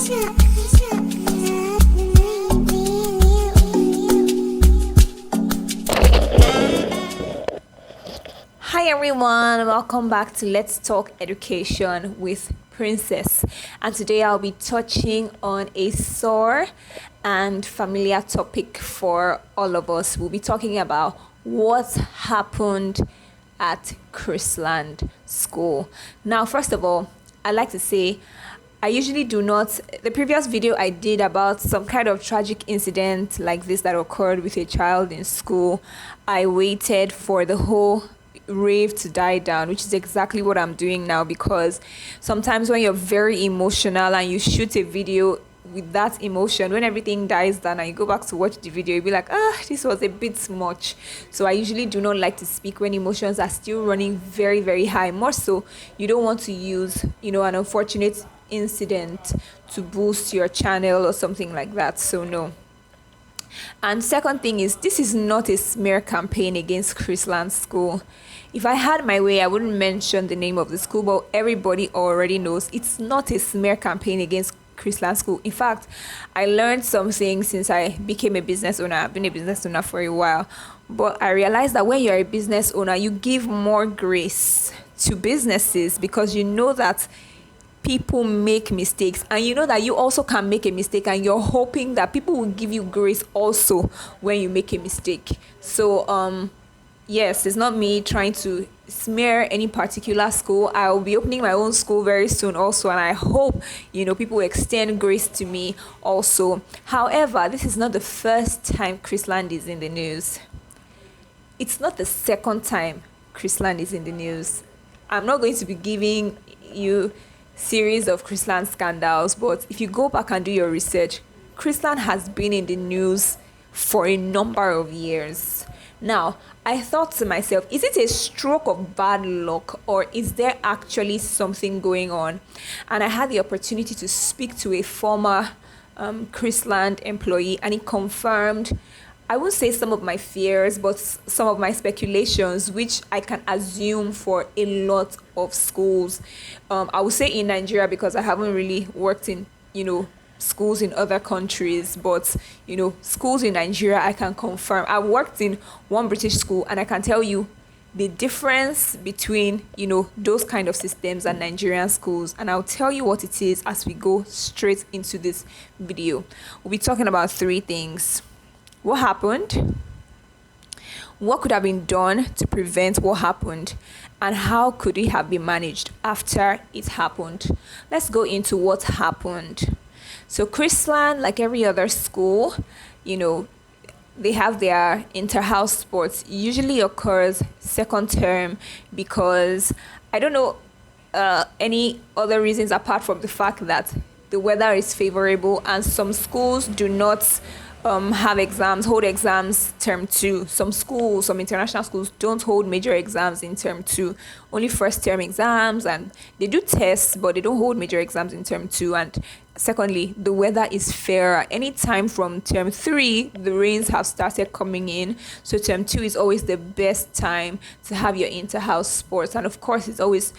Hi everyone, welcome back to Let's Talk Education with Princess. And today I'll be touching on a sore and familiar topic for all of us. We'll be talking about what happened at Chrisland School. Now, first of all, I'd like to say I usually do not. The previous video I did about some kind of tragic incident like this that occurred with a child in school, I waited for the whole rave to die down, which is exactly what I'm doing now, because sometimes when you're very emotional and you shoot a video with that emotion, when everything dies down and you go back to watch the video, you'll be like, this was a bit much. So I usually do not like to speak when emotions are still running very, very high. More so, you don't want to use, an unfortunate incident to boost your channel or something like that. So no. And second thing is, this is not a smear campaign against Chrisland School. If I had my way, I wouldn't mention the name of the school, but everybody already knows it's not a smear campaign against Chrisland School. In fact, I learned something since I became a business owner. I've been a business owner for a while, but I realized that when you're a business owner, you give more grace to businesses because you know that people make mistakes, and you know that you also can make a mistake, and you're hoping that people will give you grace also when you make a mistake. So yes, it's not me trying to smear any particular school. I will be opening my own school very soon also, and I hope people extend grace to me also. However, this is not the first time Chrisland is in the news. It's not the second time Chrisland is in the news. I'm not going to be giving you series of Chrisland scandals, but if you go back and do your research, Chrisland has been in the news for a number of years. Now, I thought to myself, is it a stroke of bad luck, or is there actually something going on? And I had the opportunity to speak to a former Chrisland employee, and he confirmed, I won't say some of my fears, but some of my speculations, which I can assume for a lot of schools. I would say in Nigeria, because I haven't really worked in, schools in other countries, but, schools in Nigeria, I can confirm. I worked in one British school, and I can tell you the difference between, those kind of systems and Nigerian schools. And I'll tell you what it is as we go straight into this video. We'll be talking about three things. What happened? What could have been done to prevent what happened? And how could it have been managed after it happened? Let's go into what happened. So Chrisland, like every other school, they have their inter-house sports. It usually occurs second term because I don't know any other reasons apart from the fact that the weather is favorable, and some schools do not hold exams term 2. Some international schools don't hold major exams in term 2, only first term exams, and they do tests, but they don't hold major exams in term 2. And secondly, the weather is fairer. Anytime from term 3, the rains have started coming in, so term 2 is always the best time to have your inter-house sports. And of course, it's always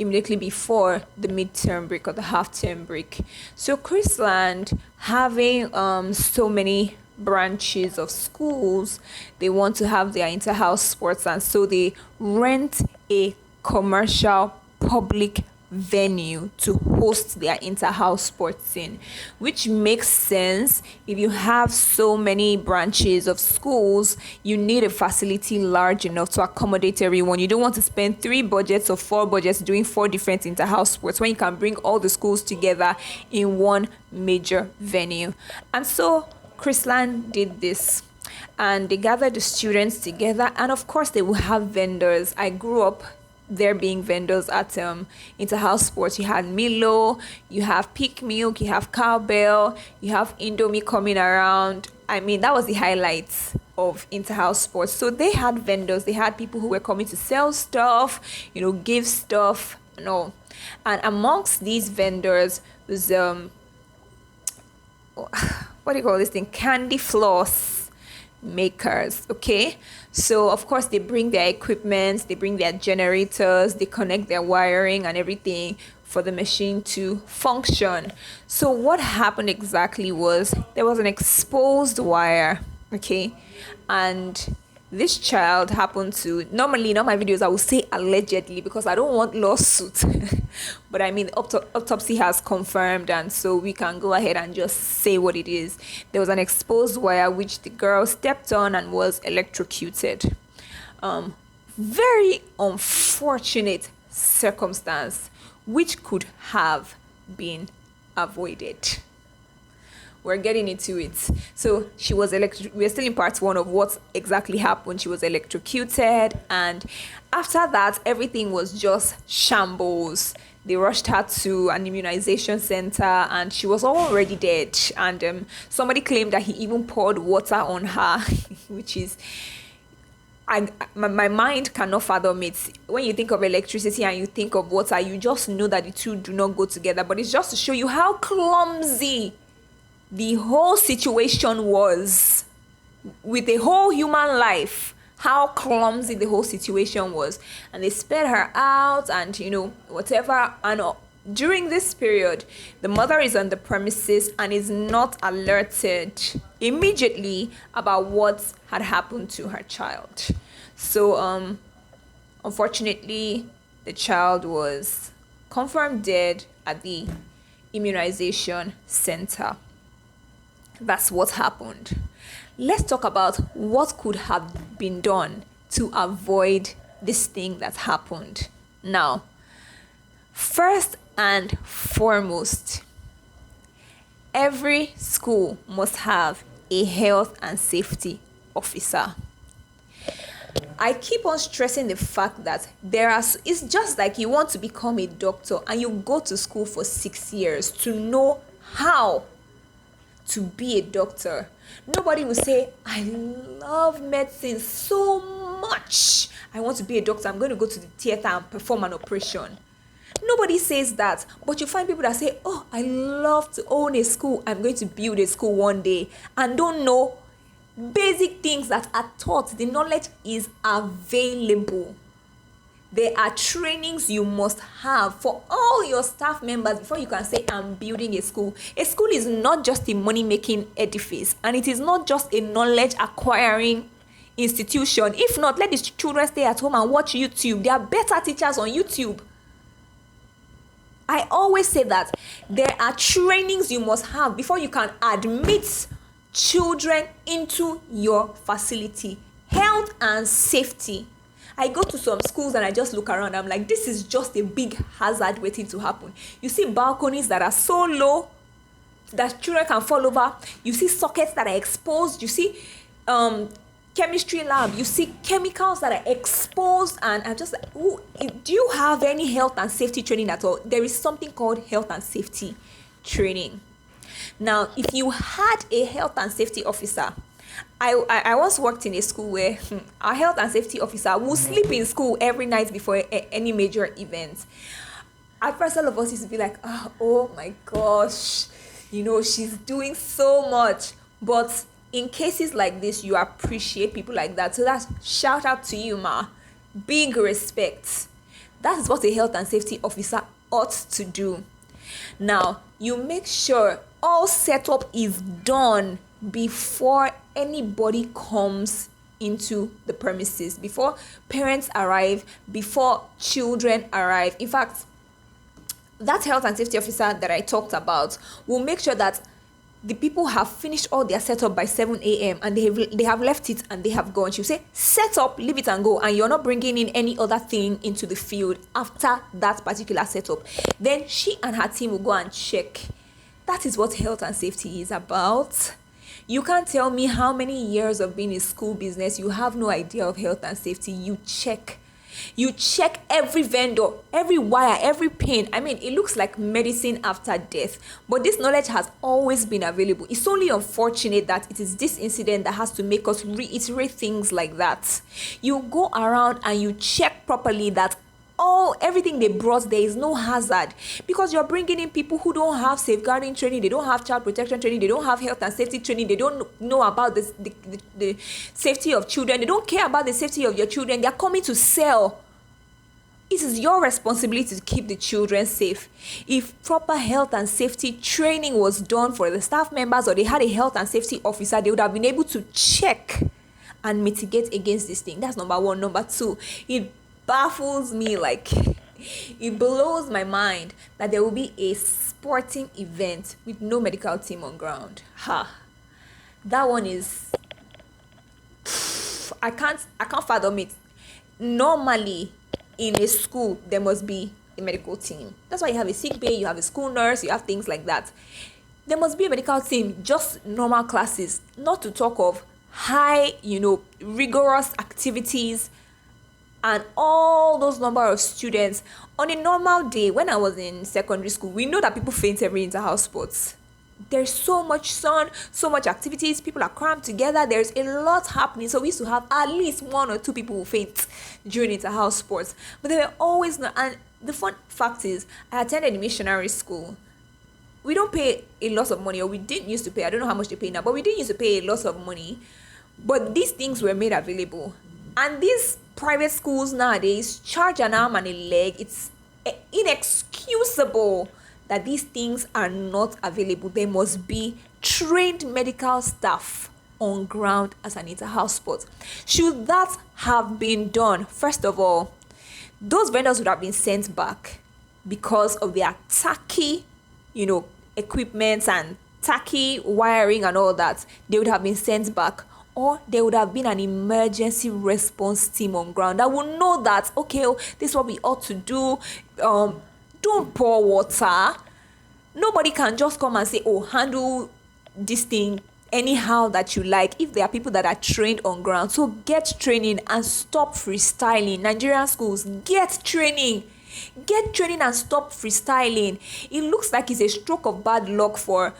immediately before the midterm break or the half-term break. So Chrisland, having so many branches of schools, they want to have their inter-house sports, and so they rent a commercial public venue to host their inter-house sports in, which makes sense. If you have so many branches of schools, you need a facility large enough to accommodate everyone. You don't want to spend 3 budgets or 4 budgets doing 4 different inter-house sports when you can bring all the schools together in one major venue. And so Chrisland did this, and they gathered the students together, and of course they will have vendors. I grew up there being vendors at inter-house sports. You had Milo, you have Peak Milk, you have Cowbell, you have Indomie coming around. I mean, that was the highlights of inter-house sports. So they had vendors, they had people who were coming to sell stuff, give stuff and all. And amongst these vendors was what do you call this thing? Candy floss makers. Okay, so of course they bring their equipment, they bring their generators, they connect their wiring and everything for the machine to function. So what happened exactly was there was an exposed wire, okay, and this child happened to, normally in all my videos I will say allegedly because I don't want lawsuit, but I mean autopsy has confirmed, and so we can go ahead and just say what it is. There was an exposed wire which the girl stepped on and was electrocuted. Very unfortunate circumstance which could have been avoided. We're getting into it. So she was we're still in part one of what exactly happened. She was electrocuted, and after that everything was just shambles. They rushed her to an immunization center and she was already dead, and somebody claimed that he even poured water on her which is, my mind cannot fathom it. When you think of electricity and you think of water, you just know that the two do not go together. But it's just to show you how clumsy the whole situation was with the whole human life, how clumsy the whole situation was. And they sped her out and whatever. And during this period, the mother is on the premises and is not alerted immediately about what had happened to her child. So unfortunately, the child was confirmed dead at the immunization center. That's what happened. Let's talk about what could have been done to avoid this thing that happened. Now, first and foremost, every school must have a health and safety officer. I keep on stressing the fact that it's just like you want to become a doctor and you go to school for 6 years to know how to be a doctor. Nobody will say, I love medicine so much, I want to be a doctor, I'm going to go to the theater and perform an operation. Nobody says that, but you find people that say, oh, I love to own a school, I'm going to build a school one day, and don't know basic things that are taught. The knowledge is available. There are trainings you must have for all your staff members before you can say, I'm building a school. A school is not just a money-making edifice, and it is not just a knowledge-acquiring institution. If not, let the children stay at home and watch YouTube. There are better teachers on YouTube. I always say that there are trainings you must have before you can admit children into your facility. Health and safety. I go to some schools and I just look around. I'm like, this is just a big hazard waiting to happen. You see balconies that are so low that children can fall over. You see sockets that are exposed. You see chemistry lab. You see chemicals that are exposed. And I'm just like, do you have any health and safety training at all? There is something called health and safety training. Now, if you had a health and safety officer, I once worked in a school where our health and safety officer would sleep in school every night before any major event. At first, all of us used to be like, oh my gosh, she's doing so much. But in cases like this, you appreciate people like that. So that's shout out to you, ma. Big respect. That is what a health and safety officer ought to do. Now, you make sure all setup is done before anybody comes into the premises, before parents arrive, before children arrive. In fact, that health and safety officer that I talked about will make sure that the people have finished all their setup by 7 a.m. and they have left it and they have gone. She'll say, set up, leave it and go, and you're not bringing in any other thing into the field after that particular setup. Then she and her team will go and check. That is what health and safety is about. You can't tell me how many years of being in school business you have no idea of health and safety. You check every vendor, every wire, every pin. I mean, it looks like medicine after death, but this knowledge has always been available. It's only unfortunate that it is this incident that has to make us reiterate things like that. You go around and you check properly that everything they brought, there is no hazard, because you're bringing in people who don't have safeguarding training, they don't have child protection training, they don't have health and safety training, they don't know about the safety of children, they don't care about the safety of your children. They're coming to sell. It is your responsibility to keep the children safe. If proper health and safety training was done for the staff members, or they had a health and safety officer, they would have been able to check and mitigate against this thing. That's number one. Number two, it baffles me, like it blows my mind that there will be a sporting event with no medical team on ground. That one is, I can't fathom it. Normally in a school there must be a medical team. That's why you have a sick bay, you have a school nurse, you have things like that. There must be a medical team, just normal classes, not to talk of high, rigorous activities and all those number of students. On a normal day, when I was in secondary school, we know that people faint every inter-house sports. There's so much sun, so much activities, people are crammed together, there's a lot happening. So we used to have at least 1 or 2 people who faint during inter-house sports. But they were always not. And the fun fact is, I attended a missionary school. We don't pay a lot of money, or we didn't used to pay. I don't know how much they pay now, but we didn't used to pay a lot of money. But these things were made available. And these private schools nowadays charge an arm and a leg. It's inexcusable that these things are not available. There must be trained medical staff on ground as an inter-house sport. Should that have been done, first of all, those vendors would have been sent back because of their tacky, equipment and tacky wiring and all that. They would have been sent back. Or there would have been an emergency response team on ground that would know that, okay, this is what we ought to do. Don't pour water. Nobody can just come and say, handle this thing anyhow that you like, if there are people that are trained on ground. So get training and stop freestyling. Nigerian schools, get training and stop freestyling. It looks like it's a stroke of bad luck for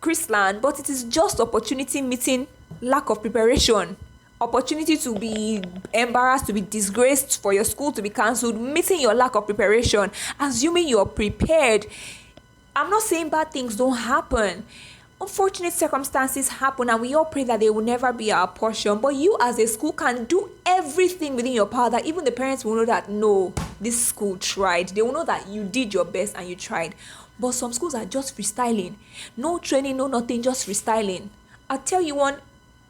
Chrisland, but it is just opportunity meeting lack of preparation. Opportunity to be embarrassed, to be disgraced, for your school to be cancelled, meeting your lack of preparation, assuming you're prepared. I'm not saying bad things don't happen. Unfortunate circumstances happen, and we all pray that they will never be our portion. But you as a school can do everything within your power that even the parents will know that, no, this school tried. They will know that you did your best and you tried. But some schools are just freestyling. No training, no nothing, just freestyling. I'll tell you one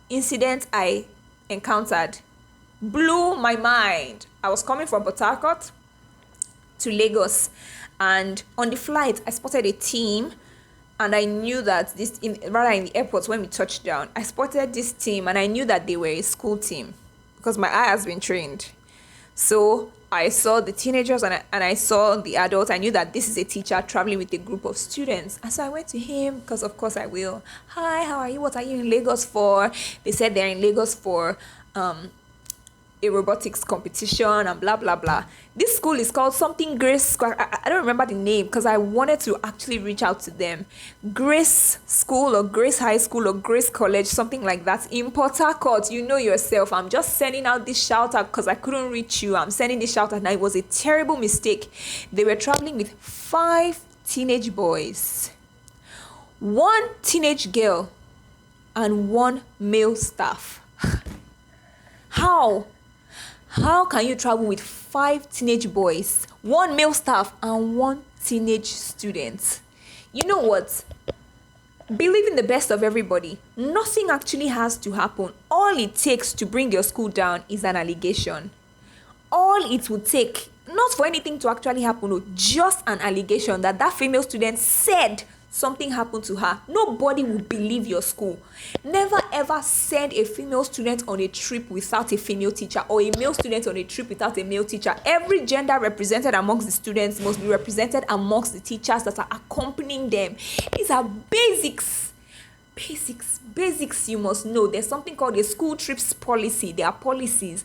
incident I encountered. Blew my mind. I was coming from Port Harcourt to Lagos, and on the flight I spotted a team, and I knew that in the airport when we touched down, I spotted this team and I knew that they were a school team because my eye has been trained. So I saw the teenagers and I saw the adults. I knew that this is a teacher traveling with a group of students. And so I went to him, because of course I will. Hi, how are you? What are you in Lagos for? They said they're in Lagos for a robotics competition and blah, blah, blah. This school is called something Grace. I don't remember the name because I wanted to actually reach out to them. Grace School or Grace High School or Grace College, something like that. In Port Harcourt, you know yourself. I'm just sending out this shout out because I couldn't reach you. I'm sending this shout out, and it was a terrible mistake. They were traveling with 5 teenage boys, 1 teenage girl, and 1 male staff. How can you travel with 5 teenage boys, 1 male staff, and 1 teenage student? You know what? Believe in the best of everybody. Nothing actually has to happen. All it takes to bring your school down is an allegation. All it would take, not for anything to actually happen, just an allegation that female student said something happened to her. Nobody will believe your school. Never ever send a female student on a trip without a female teacher, or a male student on a trip without a male teacher. Every gender represented amongst the students must be represented amongst the teachers that are accompanying them. These are basics you must know. There's something called a school trips policy. There are policies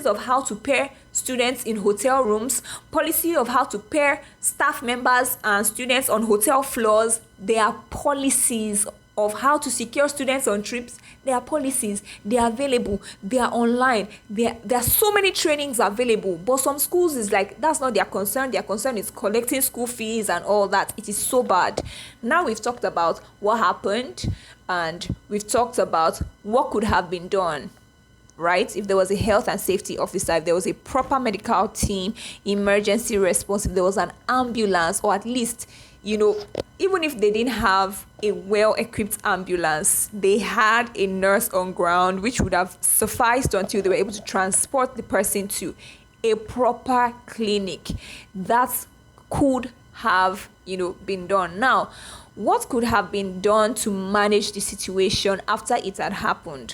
of how to pair students in hotel rooms, policy of how to pair staff members and students on hotel floors. There are policies of how to secure students on trips. There are policies. They are available. They are online. There are so many trainings available. But some schools is like, that's not their concern. Their concern is collecting school fees and all that. It is so bad. Now we've talked about what happened, and we've talked about what could have been done. right? If there was a health and safety officer, if there was a proper medical team, emergency response, if there was an ambulance, or at least, even if they didn't have a well-equipped ambulance, they had a nurse on ground, which would have sufficed until they were able to transport the person to a proper clinic. That could have, been done. Now, what could have been done to manage the situation after it had happened?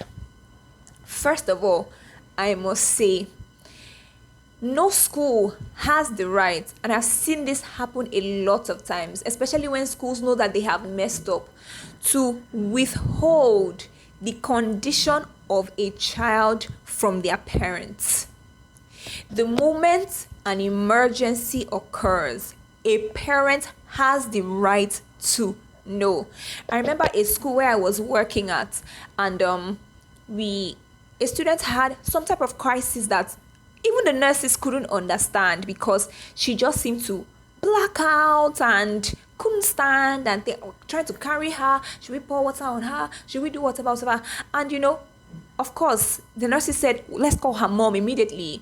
First of all, I must say, no school has the right, and I've seen this happen a lot of times, especially when schools know that they have messed up, to withhold the condition of a child from their parents. The moment an emergency occurs, a parent has the right to know. I remember a school where I was working at, and a student had some type of crisis that even the nurses couldn't understand, because she just seemed to black out and couldn't stand, and they were trying to carry her. Should we pour water on her? Should we do whatever? And of course, the nurses said, let's call her mom immediately.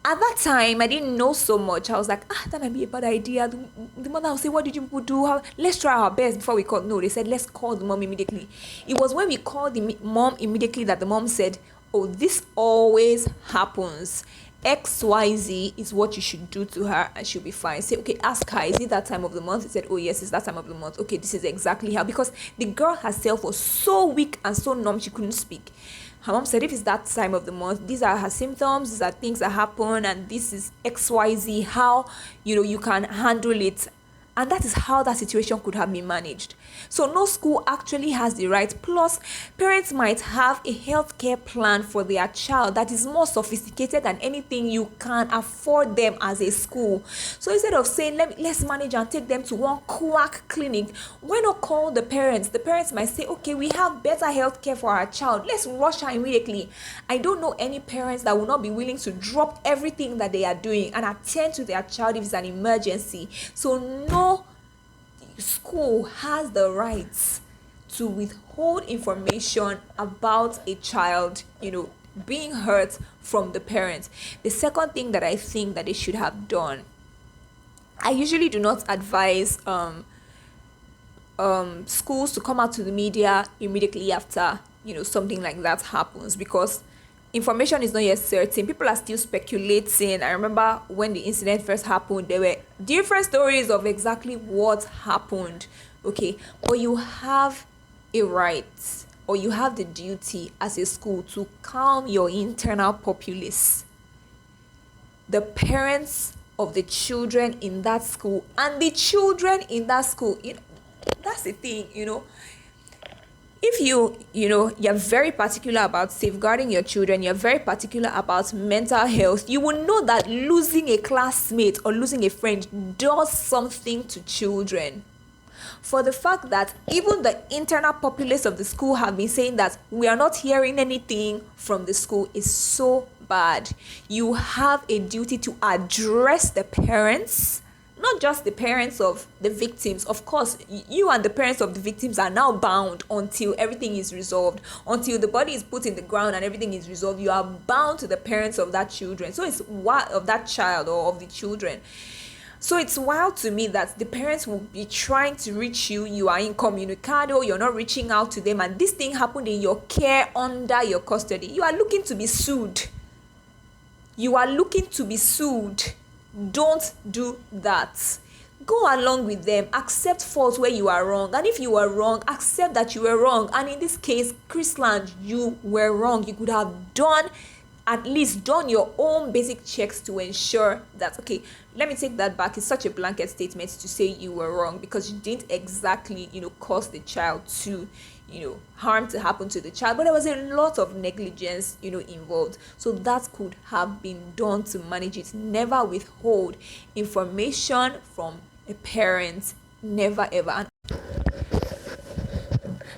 At that time, I didn't know so much. I was like, that might be a bad idea. The mother will say, what did you people do? Let's try our best before we call. No, they said, let's call the mom immediately. It was when we called the mom immediately that the mom said, oh, this always happens. XYZ is what you should do to her, and she'll be fine. Say, okay, ask her, is it that time of the month? He said, oh yes, it's that time of the month. Okay, this is exactly how, because the girl herself was so weak and so numb she couldn't speak. Her mom said, if it's that time of the month, these are her symptoms, these are things that happen, and this is XYZ, how you can handle it. And that is how that situation could have been managed. So no school actually has the right. Plus, parents might have a healthcare plan for their child that is more sophisticated than anything you can afford them as a school. So instead of saying, let's manage and take them to one quack clinic, why not call the parents? The parents might say, okay, we have better healthcare for our child. Let's rush her immediately. I don't know any parents that will not be willing to drop everything that they are doing and attend to their child if it's an emergency. So no school has the rights to withhold information about a child, being hurt from the parents. The second thing that I think that they should have done, I usually do not advise schools to come out to the media immediately after something like that happens, because information is not yet certain. People are still speculating. I remember when the incident first happened, there were different stories of exactly what happened. Okay, but you have a right, or you have the duty as a school to calm your internal populace. The parents of the children in that school and the children in that school, that's the thing, If you're very particular about safeguarding your children, you're very particular about mental health, you will know that losing a classmate or losing a friend does something to children. For the fact that even the internal populace of the school have been saying that we are not hearing anything from the school is so bad. You have a duty to address the parents, not just the parents of the victims. Of course, you and the parents of the victims are now bound until everything is resolved. Until the body is put in the ground and everything is resolved, you are bound to the parents of that children. So it's of that child or of the children. So it's wild to me that the parents will be trying to reach you. You are incommunicado, you're not reaching out to them, and this thing happened in your care under your custody. You are looking to be sued. Don't do that. Go along with them. Accept fault where you are wrong. And if you are wrong, accept that you were wrong. And in this case, Chrisland, you were wrong. You could have at least done your own basic checks to ensure that, okay, let me take that back. It's such a blanket statement to say you were wrong, because you didn't exactly, cause the child to, harm to happen to the child, but there was a lot of negligence, involved. So that could have been done to manage it. Never withhold information from a parent. Never, ever.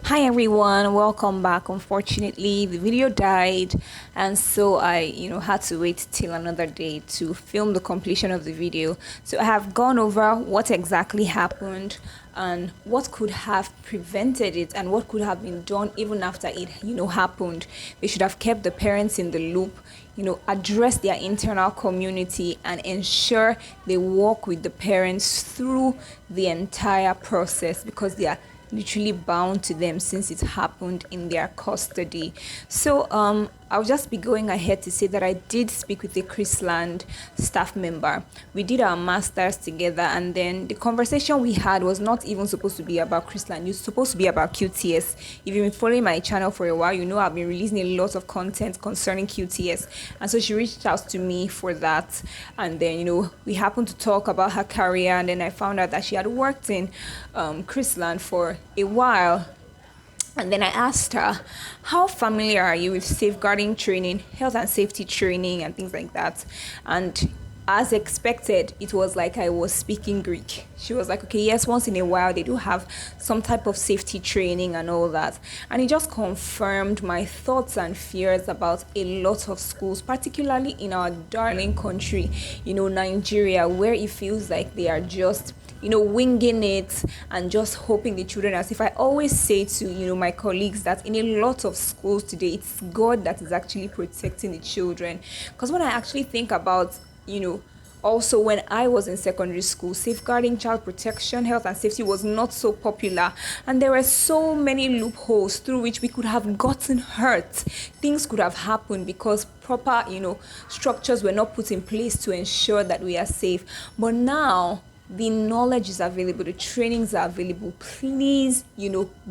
Hi everyone, welcome back. Unfortunately, the video died, and so I, had to wait till another day to film the completion of the video. So I have gone over what exactly happened and what could have prevented it and what could have been done even after it, happened. They should have kept the parents in the loop, address their internal community and ensure they work with the parents through the entire process because they are literally bound to them since it happened in their custody. So I'll just be going ahead to say that I did speak with a Chrisland staff member. We did our masters together, and then the conversation we had was not even supposed to be about Chrisland. It's supposed to be about QTS. If you've been following my channel for a while, you know I've been releasing a lot of content concerning QTS, and so she reached out to me for that. And then we happened to talk about her career, and then I found out that she had worked in Chrisland for a while. And then I asked her, how familiar are you with safeguarding training, health and safety training, and things like that? And as expected, it was like I was speaking Greek. She was like, okay, yes, once in a while they do have some type of safety training and all that. And it just confirmed my thoughts and fears about a lot of schools, particularly in our darling country, Nigeria, where it feels like they are just winging it and just hoping the children are safe. I always say to, my colleagues that in a lot of schools today, it's God that is actually protecting the children. Because when I actually think about, also when I was in secondary school, safeguarding child protection, health and safety was not so popular. And there were so many loopholes through which we could have gotten hurt. Things could have happened because proper, structures were not put in place to ensure that we are safe. But now, the knowledge is available, the trainings are available. Please,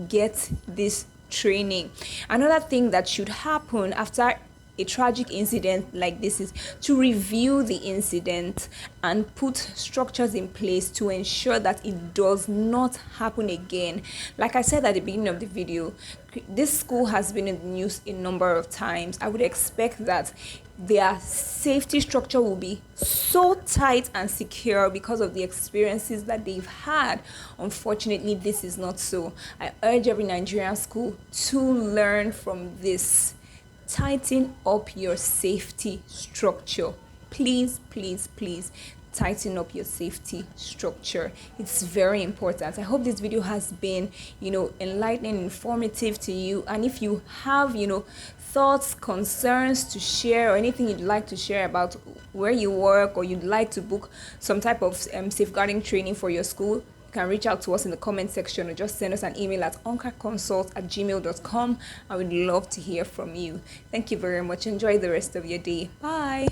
get this training. Another thing that should happen after a tragic incident like this is to review the incident and put structures in place to ensure that it does not happen again. Like I said at the beginning of the video, this school has been in the news a number of times. I would expect that their safety structure will be so tight and secure because of the experiences that they've had. Unfortunately, this is not so. I urge every Nigerian school to learn from this. Tighten up your safety structure. Please, please, please tighten up your safety structure. It's very important. I hope this video has been, enlightening, informative to you. And if you have, thoughts, concerns to share, or anything you'd like to share about where you work, or you'd like to book some type of safeguarding training for your school, you can reach out to us in the comment section or just send us an email at onkarconsult@gmail.com. I would love to hear from you. Thank you very much. Enjoy the rest of your day. Bye.